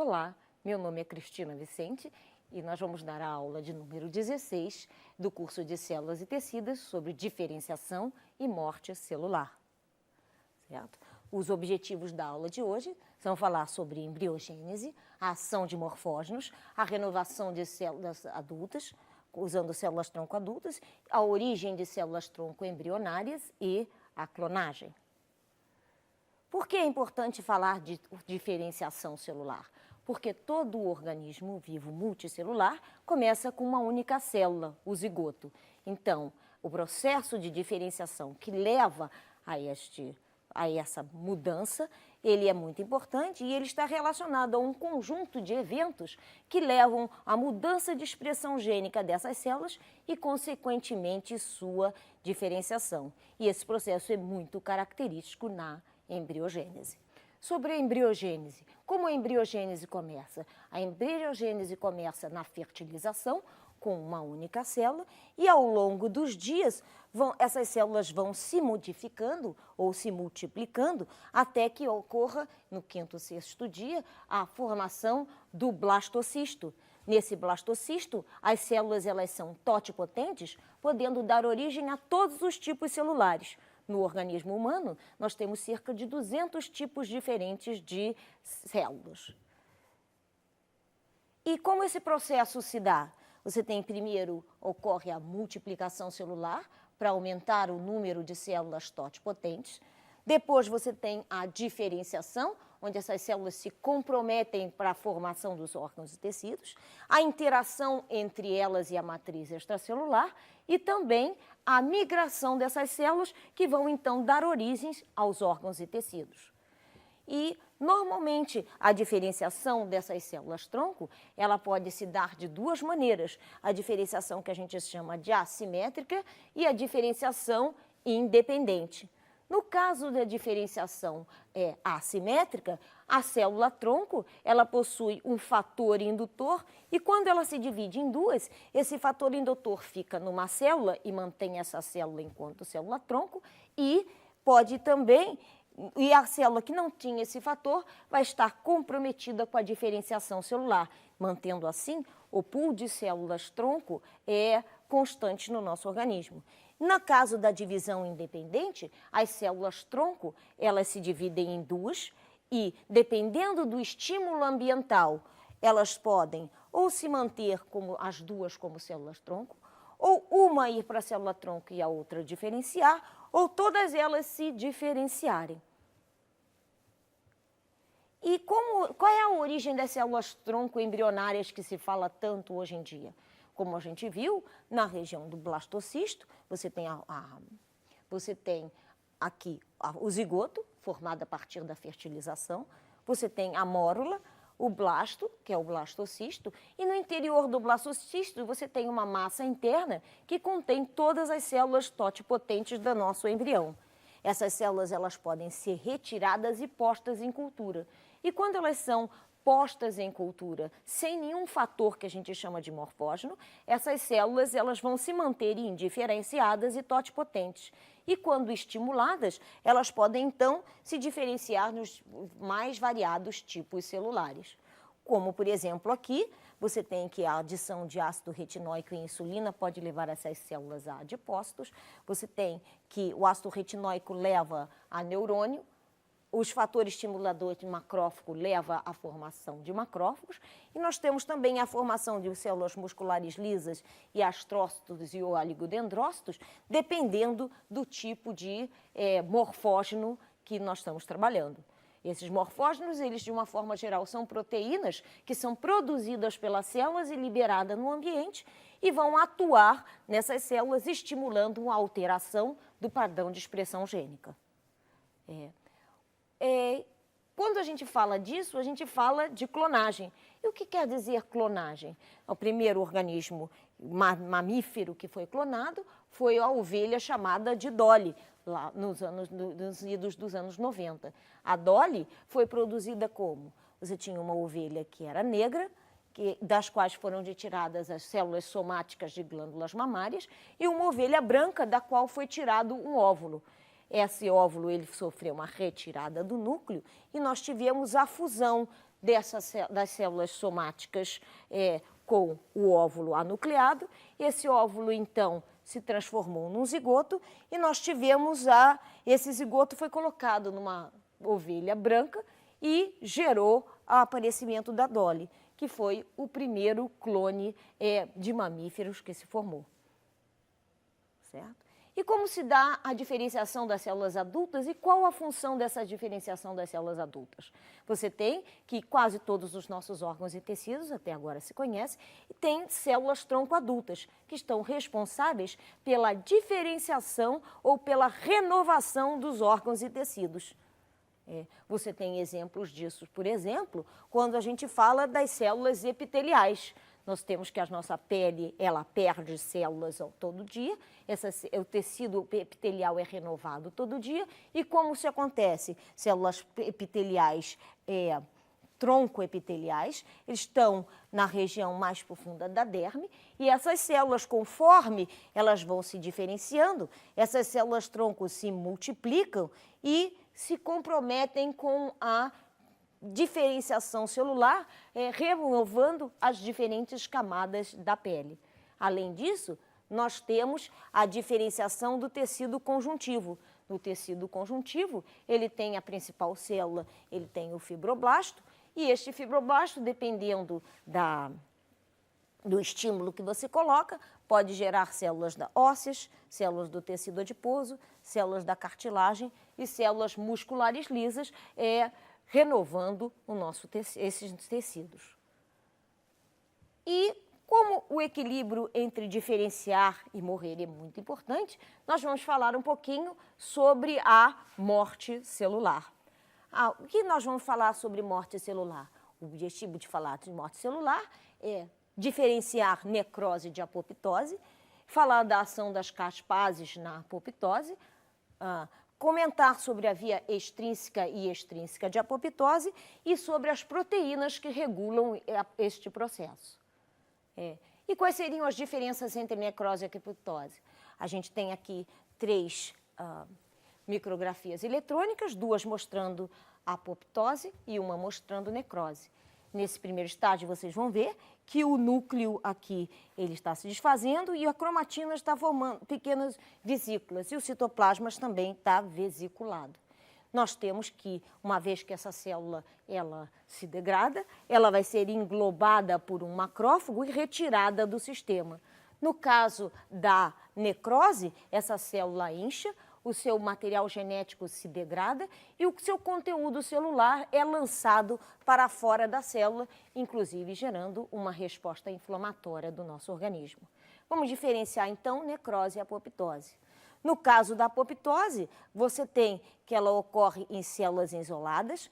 Olá, meu nome é Cristina Vicente e nós vamos dar a aula de número 16 do curso de Células e Tecidos sobre diferenciação e morte celular. Certo? Os objetivos da aula de hoje são falar sobre embriogênese, a ação de morfógenos, a renovação de células adultas, usando células-tronco adultas, a origem de células-tronco embrionárias e a clonagem. Por que é importante falar de diferenciação celular? Porque todo organismo vivo multicelular começa com uma única célula, o zigoto. Então, o processo de diferenciação que leva a essa mudança, ele é muito importante e ele está relacionado a um conjunto de eventos que levam à mudança de expressão gênica dessas células e, consequentemente, sua diferenciação. E esse processo é muito característico na embriogênese. Sobre a embriogênese, como a embriogênese começa? A embriogênese começa na fertilização, com uma única célula, e ao longo dos dias, essas células vão se modificando ou se multiplicando até que ocorra, no quinto ou sexto dia, a formação do blastocisto. Nesse blastocisto, as células elas são totipotentes, podendo dar origem a todos os tipos celulares. No organismo humano, nós temos cerca de 200 tipos diferentes de células. E como esse processo se dá? Você tem, primeiro, ocorre a multiplicação celular para aumentar o número de células totipotentes. Depois você tem a diferenciação, onde essas células se comprometem para a formação dos órgãos e tecidos, a interação entre elas e a matriz extracelular e também a migração dessas células que vão, então, dar origens aos órgãos e tecidos. E, normalmente, a diferenciação dessas células-tronco, ela pode se dar de duas maneiras. A diferenciação que a gente chama de assimétrica e a diferenciação independente. No caso da diferenciação assimétrica, a célula-tronco, ela possui um fator indutor e quando ela se divide em duas, esse fator indutor fica numa célula e mantém essa célula enquanto célula-tronco e pode também... E a célula que não tinha esse fator vai estar comprometida com a diferenciação celular, mantendo assim o pool de células-tronco constante no nosso organismo. No caso da divisão independente, as células-tronco elas se dividem em duas e, dependendo do estímulo ambiental, elas podem ou se manter como as duas como células-tronco, ou uma ir para a célula-tronco e a outra diferenciar, ou todas elas se diferenciarem. E qual é a origem das células-tronco embrionárias que se fala tanto hoje em dia? Como a gente viu, na região do blastocisto, você tem aqui o zigoto, formado a partir da fertilização, você tem a mórula, o blasto, que é o blastocisto, e no interior do blastocisto você tem uma massa interna que contém todas as células totipotentes do nosso embrião. Essas células elas podem ser retiradas e postas em cultura. E quando elas são postas em cultura sem nenhum fator que a gente chama de morfógeno, essas células elas vão se manter indiferenciadas e totipotentes. E quando estimuladas, elas podem então se diferenciar nos mais variados tipos celulares. Como, por exemplo, aqui, você tem que a adição de ácido retinóico e insulina pode levar essas células a adipócitos. Você tem que o ácido retinóico leva a neurônio. Os fatores estimuladores de macrófago levam à formação de macrófagos. E nós temos também a formação de células musculares lisas e astrócitos e oligodendrócitos, dependendo do tipo de morfógeno que nós estamos trabalhando. Esses morfógenos, eles de uma forma geral são proteínas que são produzidas pelas células e liberadas no ambiente e vão atuar nessas células estimulando uma alteração do padrão de expressão gênica. Quando a gente fala disso, a gente fala de clonagem. E o que quer dizer clonagem? O primeiro organismo mamífero que foi clonado foi a ovelha chamada de Dolly, lá nos idos dos anos 90. A Dolly foi produzida como? Você tinha uma ovelha que era negra, das quais foram retiradas as células somáticas de glândulas mamárias, e uma ovelha branca, da qual foi tirado um óvulo. Esse óvulo ele sofreu uma retirada do núcleo e nós tivemos a fusão das células somáticas com o óvulo anucleado. Esse óvulo, então, se transformou num zigoto e nós tivemos esse zigoto foi colocado numa ovelha branca e gerou o aparecimento da Dolly, que foi o primeiro clone de mamíferos que se formou. Certo? E como se dá a diferenciação das células adultas e qual a função dessa diferenciação das células adultas? Você tem que quase todos os nossos órgãos e tecidos, até agora se conhece, têm células tronco adultas, que estão responsáveis pela diferenciação ou pela renovação dos órgãos e tecidos. Você tem exemplos disso, por exemplo, quando a gente fala das células epiteliais. Nós temos que a nossa pele, ela perde células todo dia, o tecido epitelial é renovado todo dia, e como isso acontece? Células epiteliais, troncoepiteliais, eles estão na região mais profunda da derme, e essas células, conforme elas vão se diferenciando, essas células tronco se multiplicam e se comprometem com a diferenciação celular, renovando as diferentes camadas da pele. Além disso, nós temos a diferenciação do tecido conjuntivo. No tecido conjuntivo, ele tem a principal célula, ele tem o fibroblasto, e este fibroblasto, dependendo do estímulo que você coloca, pode gerar células ósseas, células do tecido adiposo, células da cartilagem e células musculares lisas, renovando esses tecidos. E como o equilíbrio entre diferenciar e morrer é muito importante, nós vamos falar um pouquinho sobre a morte celular. O que nós vamos falar sobre morte celular? O objetivo de falar de morte celular é diferenciar necrose de apoptose, falar da ação das caspases na apoptose, comentar sobre a via extrínseca e extrínseca de apoptose e sobre as proteínas que regulam este processo. E quais seriam as diferenças entre necrose e apoptose? A gente tem aqui 3 micrografias eletrônicas, 2 mostrando apoptose e 1 mostrando necrose. Nesse primeiro estágio, vocês vão ver que o núcleo aqui ele está se desfazendo e a cromatina está formando pequenas vesículas e o citoplasma também está vesiculado. Nós temos que, uma vez que essa célula ela se degrada, ela vai ser englobada por um macrófago e retirada do sistema. No caso da necrose, essa célula incha, o seu material genético se degrada e o seu conteúdo celular é lançado para fora da célula, inclusive gerando uma resposta inflamatória do nosso organismo. Vamos diferenciar, então, necrose e apoptose. No caso da apoptose, você tem que ela ocorre em células isoladas,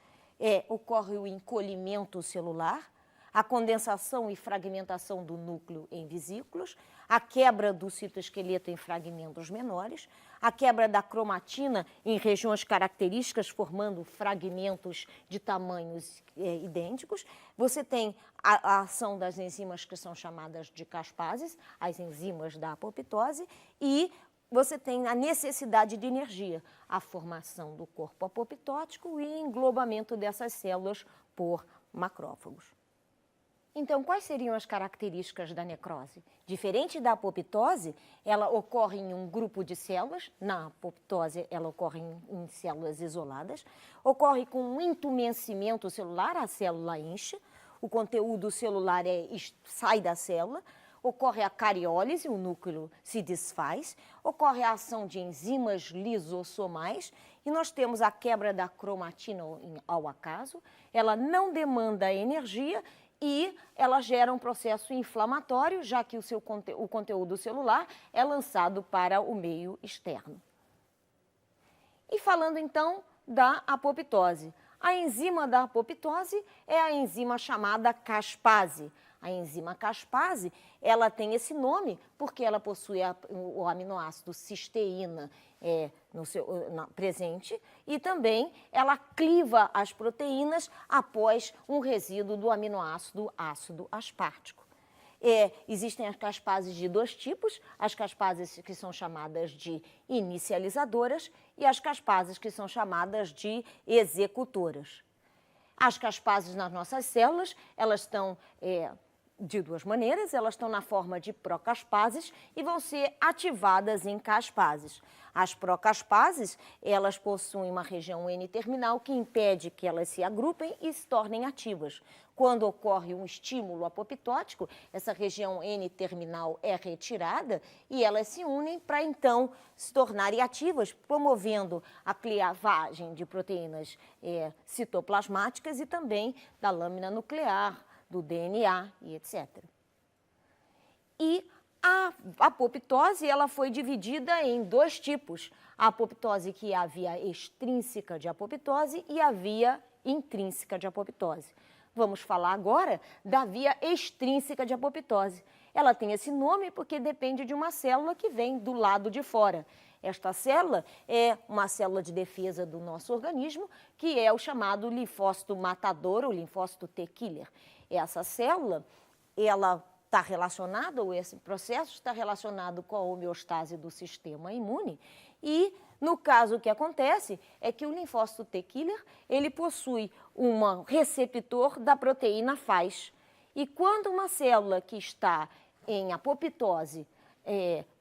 ocorre o encolhimento celular, a condensação e fragmentação do núcleo em vesículos, a quebra do citoesqueleto em fragmentos menores, a quebra da cromatina em regiões características, formando fragmentos de tamanhos idênticos. Você tem a ação das enzimas que são chamadas de caspases, as enzimas da apoptose, e você tem a necessidade de energia, a formação do corpo apoptótico e englobamento dessas células por macrófagos. Então, quais seriam as características da necrose? Diferente da apoptose, ela ocorre em um grupo de células, na apoptose ela ocorre em células isoladas, ocorre com um entumecimento celular, a célula incha, o conteúdo celular sai da célula, ocorre a cariólise, o núcleo se desfaz, ocorre a ação de enzimas lisossomais e nós temos a quebra da cromatina ao acaso, ela não demanda energia e ela gera um processo inflamatório, já que o conteúdo celular é lançado para o meio externo. E falando então da apoptose. A enzima da apoptose é a enzima chamada caspase. A enzima caspase, ela tem esse nome porque ela possui o aminoácido cisteína presente e também ela cliva as proteínas após um resíduo do aminoácido ácido aspartico. Existem as caspases de 2 tipos, as caspases que são chamadas de inicializadoras e as caspases que são chamadas de executoras. As caspases nas nossas células, elas estão de duas maneiras, elas estão na forma de procaspases e vão ser ativadas em caspases. As procaspases, elas possuem uma região N-terminal que impede que elas se agrupem e se tornem ativas. Quando ocorre um estímulo apoptótico, essa região N-terminal é retirada e elas se unem para então se tornarem ativas, promovendo a clivagem de proteínas citoplasmáticas e também da lâmina nuclear, do DNA e etc. E a apoptose ela foi dividida em dois tipos. A apoptose que é a via extrínseca de apoptose e a via intrínseca de apoptose. Vamos falar agora da via extrínseca de apoptose. Ela tem esse nome porque depende de uma célula que vem do lado de fora. Esta célula é uma célula de defesa do nosso organismo, que é o chamado linfócito matador, ou linfócito T-killer. Essa célula, ela está relacionada, ou esse processo está relacionado com a homeostase do sistema imune. E, no caso, o que acontece é que o linfócito T-killer, ele possui um receptor da proteína FAS. E quando uma célula que está em apoptose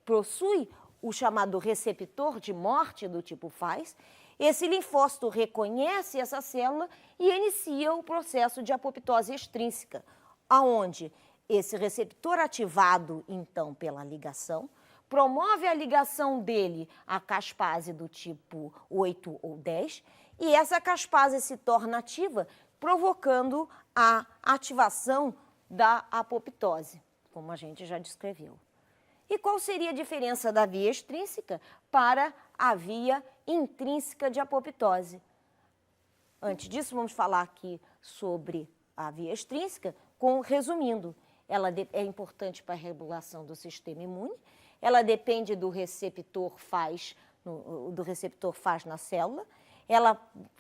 possui o chamado receptor de morte do tipo FAS, esse linfócito reconhece essa célula e inicia o processo de apoptose extrínseca, aonde esse receptor ativado, então, pela ligação, promove a ligação dele à caspase do tipo 8 ou 10, e essa caspase se torna ativa, provocando a ativação da apoptose, como a gente já descreveu. E qual seria a diferença da via extrínseca para a via intrínseca de apoptose? Antes disso, vamos falar aqui sobre a via extrínseca, resumindo. Ela é importante para a regulação do sistema imune, ela depende do receptor FAS, na célula,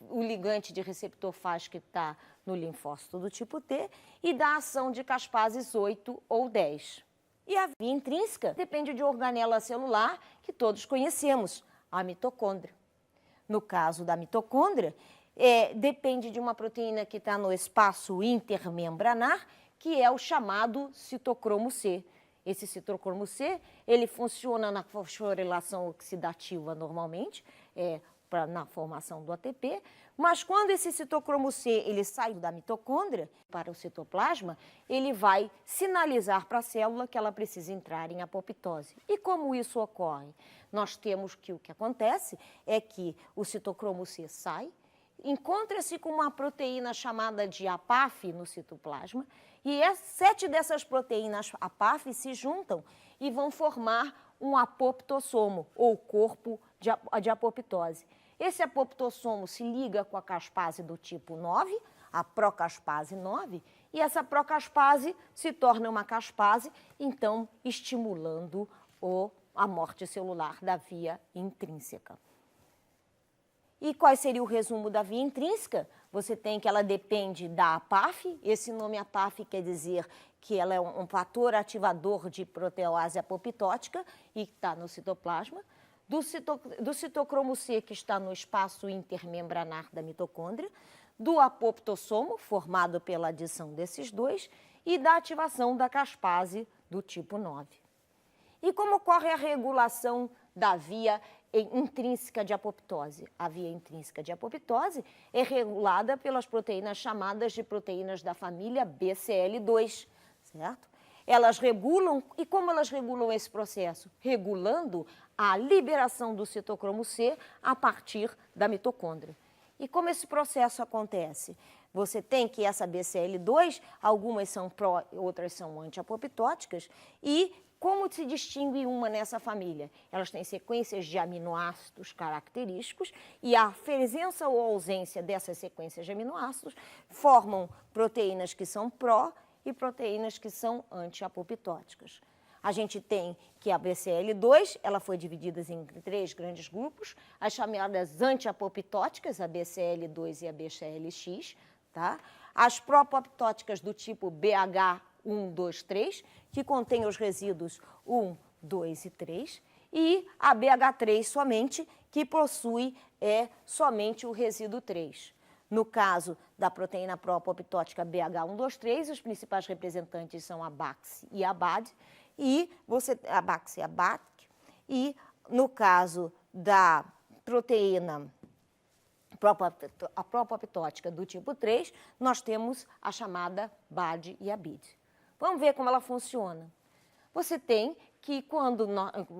o ligante de receptor FAS que está no linfócito do tipo T e da ação de caspases 8 ou 10. E a via intrínseca depende de organela celular que todos conhecemos, a mitocôndria. No caso da mitocôndria, depende de uma proteína que está no espaço intermembranar, que é o chamado citocromo C. Esse citocromo C, ele funciona na fosforilação oxidativa normalmente, na formação do ATP, mas quando esse citocromo C ele sai da mitocôndria para o citoplasma, ele vai sinalizar para a célula que ela precisa entrar em apoptose. E como isso ocorre? Nós temos que o que acontece é que o citocromo C sai, encontra-se com uma proteína chamada de APAF no citoplasma, e 7 dessas proteínas APAF se juntam e vão formar um apoptossomo, ou corpo de apoptose. Esse apoptossomo se liga com a caspase do tipo 9, a procaspase 9, e essa procaspase se torna uma caspase, então estimulando a morte celular da via intrínseca. E qual seria o resumo da via intrínseca? Você tem que ela depende da APAF, esse nome APAF quer dizer que ela é um fator ativador de protease apoptótica e está no citoplasma, do citocromo C, que está no espaço intermembranar da mitocôndria, do apoptossomo, formado pela adição desses dois, e da ativação da caspase do tipo 9. E como ocorre a regulação da via intrínseca de apoptose? A via intrínseca de apoptose é regulada pelas proteínas chamadas de proteínas da família BCL2, certo? Elas regulam, e como elas regulam esse processo? Regulando a liberação do citocromo C a partir da mitocôndria. E como esse processo acontece? Você tem que essa BCL2, algumas são pró, outras são antiapoptóticas, e como se distingue uma nessa família? Elas têm sequências de aminoácidos característicos e a presença ou ausência dessas sequências de aminoácidos formam proteínas que são pró e proteínas que são antiapoptóticas. A gente tem que a BCL2, ela foi dividida em 3 grandes grupos, as chamadas antiapoptóticas, a BCL2 e a BCLX, tá? As pró-apoptóticas do tipo BH1, 2, 3, que contém os resíduos 1, 2 e 3, e a BH3 somente, que possui somente o resíduo 3. No caso da proteína pró-apoptótica BH123, os principais representantes são a BAX e a BAD, a BAX e a BAC, e no caso da proteína a pró-apoptótica do tipo 3, nós temos a chamada BAD e a BID. Vamos ver como ela funciona. Você tem que, quando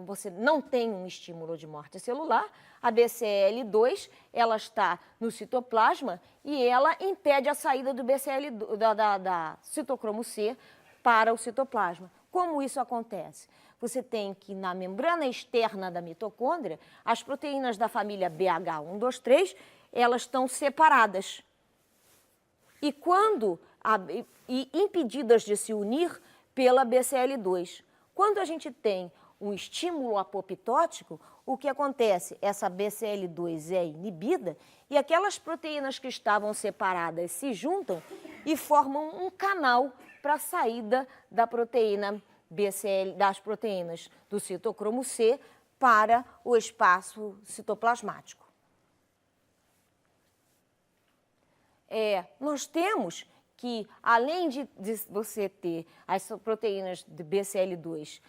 você não tem um estímulo de morte celular, a BCL2 ela está no citoplasma e ela impede a saída do da citocromo C para o citoplasma. Como isso acontece? Você tem que, na membrana externa da mitocôndria, as proteínas da família BH123, elas estão separadas. E impedidas de se unir pela BCL2. Quando a gente tem um estímulo apoptótico, o que acontece? Essa BCL2 é inibida e aquelas proteínas que estavam separadas se juntam e formam um canal para a saída da proteína das proteínas do citocromo C para o espaço citoplasmático. Nós temos que, além de você ter as proteínas de BCL2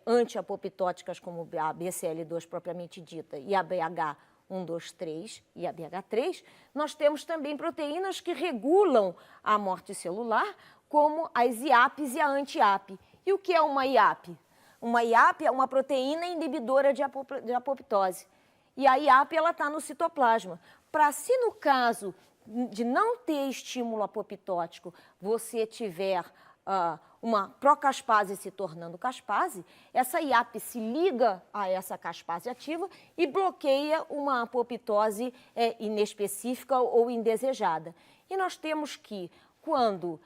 anti-apoptóticas, como a BCL2 propriamente dita, e a BH123 e a BH3, nós temos também proteínas que regulam a morte celular, como as IAPs e a anti-AP. E o que é uma IAP? Uma IAP é uma proteína inibidora de apoptose. E a IAP está no citoplasma. Para se no caso de não ter estímulo apoptótico, você tiver uma procaspase se tornando caspase, essa IAP se liga a essa caspase ativa e bloqueia uma apoptose inespecífica ou indesejada. E nós temos que, quando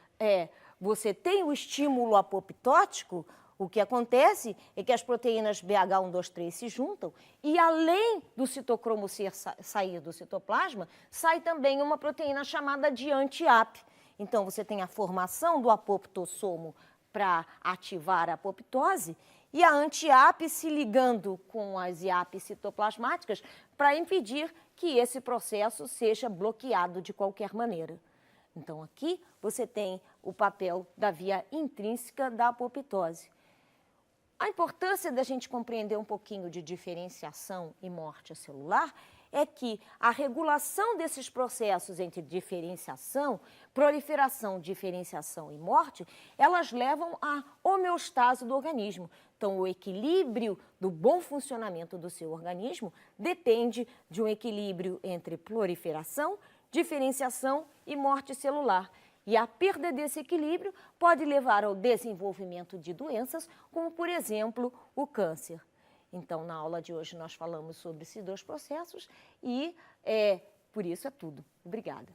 você tem o estímulo apoptótico, o que acontece é que as proteínas BH123 se juntam e, além do citocromo C sair do citoplasma, sai também uma proteína chamada de anti-AP. Então, você tem a formação do apoptossomo para ativar a apoptose e a anti-AP se ligando com as IAPs citoplasmáticas para impedir que esse processo seja bloqueado de qualquer maneira. Então, aqui você tem o papel da via intrínseca da apoptose. A importância da gente compreender um pouquinho de diferenciação e morte celular é que a regulação desses processos entre diferenciação, proliferação, diferenciação e morte, elas levam à homeostase do organismo. Então, o equilíbrio do bom funcionamento do seu organismo depende de um equilíbrio entre proliferação, diferenciação e morte celular. E a perda desse equilíbrio pode levar ao desenvolvimento de doenças, como, por exemplo, o câncer. Então, na aula de hoje, nós falamos sobre esses dois processos e, por isso, é tudo. Obrigada.